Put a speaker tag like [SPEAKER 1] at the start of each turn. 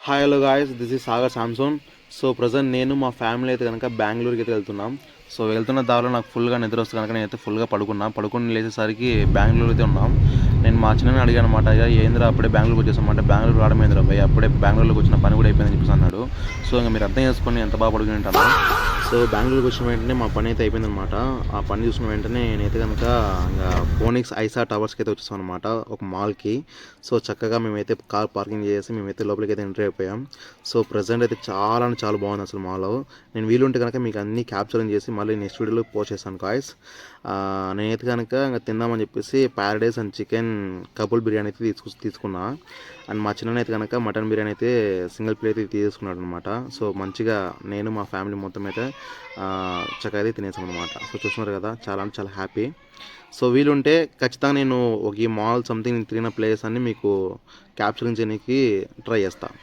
[SPEAKER 1] Hi hello guys, this is Sagar Samson. So present నేను మా family అయితే కనుక బెంగళూరుకి అయితే వెళ్తున్నాం. సో వెళ్తున్న దారిలో నాకు ఫుల్గా నిద్ర వస్తుంది కనుక నేనైతే ఫుల్గా పడుకుని లేచేసరికి బెంగళూరు అయితే ఉన్నాం. నేను మా చిన్న అడిగాను అనమాట, అయ్యా ఏంద్రా అప్పుడే బెంగళూరుకి వచ్చేసామంటే, బెంగళూరు రావడం ఏంద్రా భయ్, అప్పుడే బెంగళూరుకి వచ్చిన పని కూడా అయిపోయిందని చెప్పేసి అన్నాడు. సో ఇంకా మీరు అర్థం చేసుకొని ఎంత బాగా పడుకుని ఉంటాను. సో బెంగళూరుకి వచ్చిన వెంటనే మా పని అయితే అయిపోయిందనమాట. ఆ పని చూసిన వెంటనే నేనైతే కనుక ఇంకా ఫోనిక్స్ ఐసా టవర్స్కి అయితే వచ్చేసాం అనమాట, ఒక మాల్కి. సో చక్కగా మేమైతే కార్ పార్కింగ్ చేసి మేమైతే లోపలికి అయితే ఎంటర్ అయిపోయాం. సో ప్రజెంట్ అయితే చాలా అంటే చాలా బాగుంది అసలు మాల్. నేను వీలుంటే కనుక మీకు అన్ని క్యాప్చరింగ్ చేసి మళ్ళీ నెక్స్ట్ వీడియోలో పోస్ట్ చేస్తాను గాయ్స్. నేనైతే కనుక ఇంకా తిందామని చెప్పేసి ప్యారడైస్ అండ్ చికెన్ కబుల్ బిర్యానీ అయితే తీసుకున్నా. అండ్ మా చిన్న అయితే కనుక మటన్ బిర్యానీ అయితే సింగిల్ ప్లేట్ అయితే తీసుకున్నాడు అనమాట. సో మంచిగా నేను మా ఫ్యామిలీ మొత్తం అయితే చక్కగా అయితే తినేసాం అనమాట. సో చూస్తున్నారు కదా, చాలా అంటే చాలా హ్యాపీ. సో వీలుంటే ఖచ్చితంగా నేను ఒక ఈ మాల్ సంథింగ్ తిరిగిన ప్లేస్ అన్ని మీకు క్యాప్చరింగ్ చేయడానికి ట్రై చేస్తాను.